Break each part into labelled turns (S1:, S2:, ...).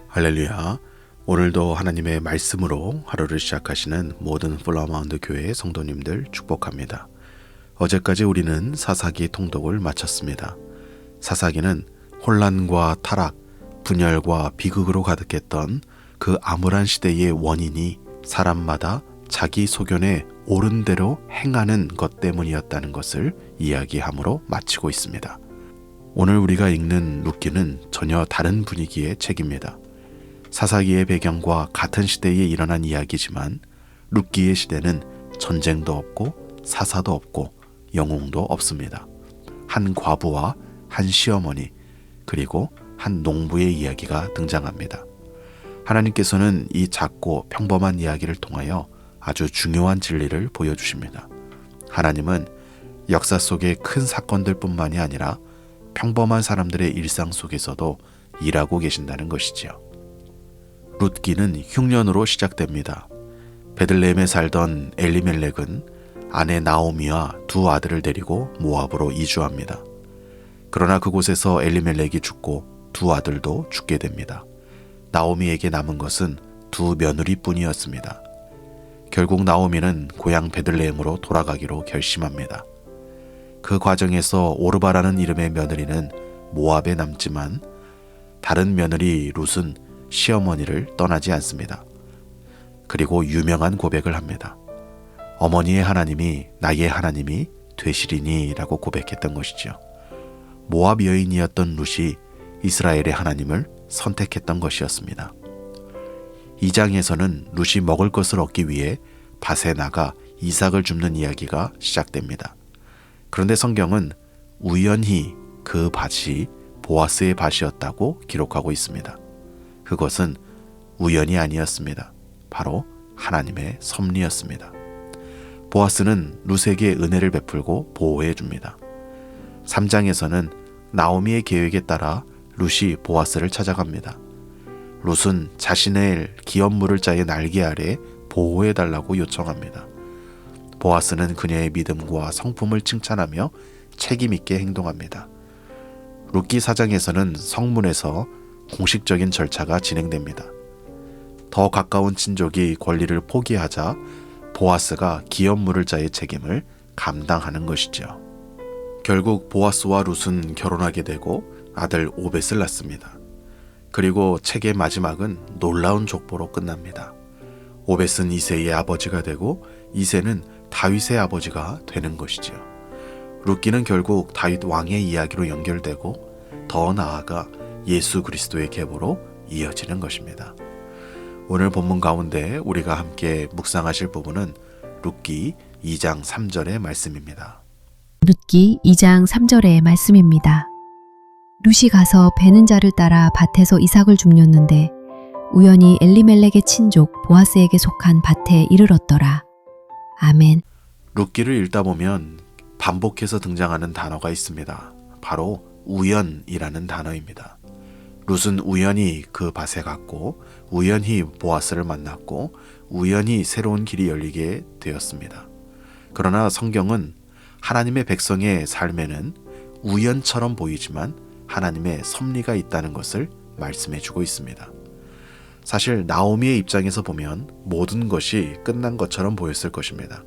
S1: 할렐루야. 오늘도 하나님의 말씀으로 하루를 시작하시는 모든 플라마운드 교회의 성도님들 축복합니다. 어제까지 우리는 사사기 통독을 마쳤습니다. 사사기는 혼란과 타락, 분열과 비극으로 가득했던 그 암울한 시대의 원인이 사람마다 자기 소견에 옳은 대로 행하는 것 때문이었다는 것을 이야기함으로 마치고 있습니다. 오늘 우리가 읽는 룻기는 전혀 다른 분위기의 책입니다. 사사기의 배경과 같은 시대에 일어난 이야기지만 룻기의 시대는 전쟁도 없고 사사도 없고 영웅도 없습니다. 한 과부와 한 시어머니 그리고 한 농부의 이야기가 등장합니다. 하나님께서는 이 작고 평범한 이야기를 통하여 아주 중요한 진리를 보여주십니다. 하나님은 역사 속의 큰 사건들 뿐만이 아니라 평범한 사람들의 일상 속에서도 일하고 계신다는 것이지요. 룻기는 흉년으로 시작됩니다. 베들레헴에 살던 엘리멜렉은 아내 나오미와 두 아들을 데리고 모압으로 이주합니다. 그러나 그곳에서 엘리멜렉이 죽고 두 아들도 죽게 됩니다. 나오미에게 남은 것은 두 며느리뿐이었습니다. 결국 나오미는 고향 베들레헴으로 돌아가기로 결심합니다. 그 과정에서 오르바라는 이름의 며느리는 모압에 남지만 다른 며느리 룻은 시어머니를 떠나지 않습니다. 그리고 유명한 고백을 합니다. 어머니의 하나님이 나의 하나님이 되시리니 라고 고백했던 것이죠. 모압 여인이었던 룻이 이스라엘의 하나님을 선택했던 것이었습니다. 2장에서는 룻이 먹을 것을 얻기 위해 밭에 나가 이삭을 줍는 이야기가 시작됩니다. 그런데 성경은 우연히 그 밭이 보아스의 밭이었다고 기록하고 있습니다. 그것은 우연이 아니었습니다. 바로 하나님의 섭리였습니다. 보아스는 룻에게 은혜를 베풀고 보호해 줍니다. 3장에서는 나오미의 계획에 따라 룻이 보아스를 찾아갑니다. 룻은 자신의 기업물을 자의 날개 아래 보호해 달라고 요청합니다. 보아스는 그녀의 믿음과 성품을 칭찬하며 책임 있게 행동합니다. 룻기 4장에서는 성문에서 공식적인 절차가 진행됩니다. 더 가까운 친족이 권리를 포기하자 보아스가 기업물을 자의 책임을 감당하는 것이죠. 결국 보아스와 룻은 결혼하게 되고 아들 오벳을 낳습니다. 그리고 책의 마지막은 놀라운 족보로 끝납니다. 오벳은 이새의 아버지가 되고 이새는 다윗의 아버지가 되는 것이죠. 룻기는 결국 다윗 왕의 이야기로 연결되고 더 나아가 예수 그리스도의 계보로 이어지는 것입니다. 오늘 본문 가운데 우리가 함께 묵상하실 부분은 룻기 2장 3절의 말씀입니다.
S2: 룻기 2장 3절의 말씀입니다. 룻이 가서 베는 자를 따라 밭에서 이삭을 줍렸는데 우연히 엘리멜렉의 친족 보아스에게 속한 밭에 이르렀더라. 아멘.
S1: 룻기를 읽다 보면 반복해서 등장하는 단어가 있습니다. 바로 우연이라는 단어입니다. 룻은 우연히 그 밭에 갔고 우연히 보아스를 만났고 우연히 새로운 길이 열리게 되었습니다. 그러나 성경은 하나님의 백성의 삶에는 우연처럼 보이지만 하나님의 섭리가 있다는 것을 말씀해주고 있습니다. 사실 나오미의 입장에서 보면 모든 것이 끝난 것처럼 보였을 것입니다.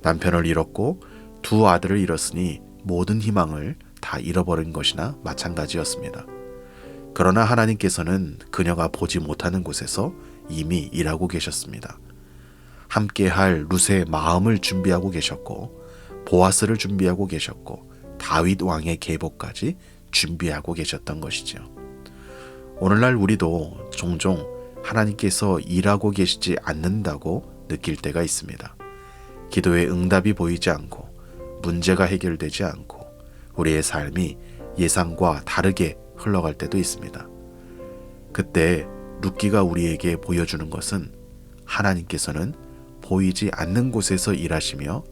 S1: 남편을 잃었고 두 아들을 잃었으니 모든 희망을 다 잃어버린 것이나 마찬가지였습니다. 그러나 하나님께서는 그녀가 보지 못하는 곳에서 이미 일하고 계셨습니다. 함께할 룻의 마음을 준비하고 계셨고 보아스를 준비하고 계셨고 다윗 왕의 계보까지 준비하고 계셨던 것이죠. 오늘날 우리도 종종 하나님께서 일하고 계시지 않는다고 느낄 때가 있습니다. 기도에 응답이 보이지 않고 문제가 해결되지 않고 우리의 삶이 예상과 다르게 흘러갈 때도 있습니다. 그때 룻기가 우리에게 보여주는 것은 하나님께서는 보이지 않는 곳에서 일하시며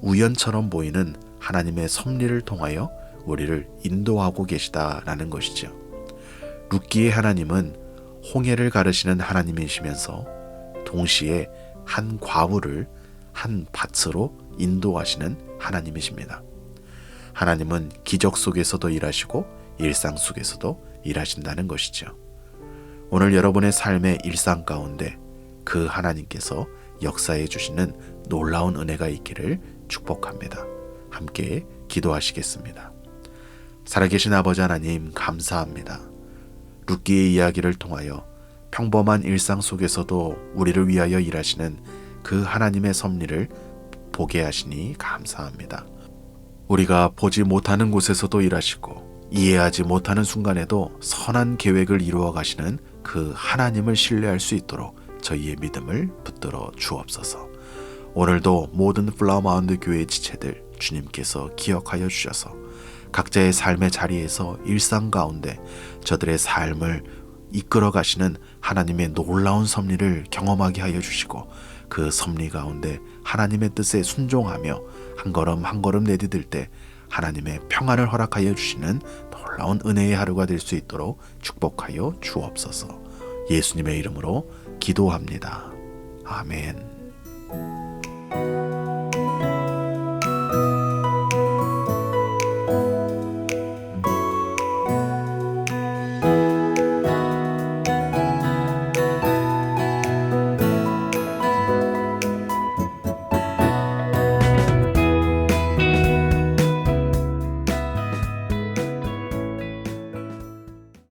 S1: 우연처럼 보이는 하나님의 섭리를 통하여 우리를 인도하고 계시다라는 것이죠. 룻기의 하나님은 홍해를 가르시는 하나님이시면서 동시에 한 과부를 한 밭으로 인도하시는 하나님이십니다. 하나님은 기적 속에서도 일하시고 일상 속에서도 일하신다는 것이죠. 오늘 여러분의 삶의 일상 가운데 그 하나님께서 역사해 주시는 놀라운 은혜가 있기를 축복합니다. 함께 기도하시겠습니다. 살아계신 아버지 하나님, 감사합니다. 룻기의 이야기를 통하여 평범한 일상 속에서도 우리를 위하여 일하시는 그 하나님의 섭리를 보게 하시니 감사합니다. 우리가 보지 못하는 곳에서도 일하시고 이해하지 못하는 순간에도 선한 계획을 이루어 가시는 그 하나님을 신뢰할 수 있도록 저희의 믿음을 붙들어 주옵소서. 오늘도 모든 플라워마운드 교회의 지체들 주님께서 기억하여 주셔서 각자의 삶의 자리에서 일상 가운데 저들의 삶을 이끌어 가시는 하나님의 놀라운 섭리를 경험하게 하여 주시고 그 섭리 가운데 하나님의 뜻에 순종하며 한 걸음 한 걸음 내디딜 때 하나님의 평안을 허락하여 주시는 놀라운 은혜의 하루가 될 수 있도록 축복하여 주옵소서. 예수님의 이름으로 기도합니다. 아멘.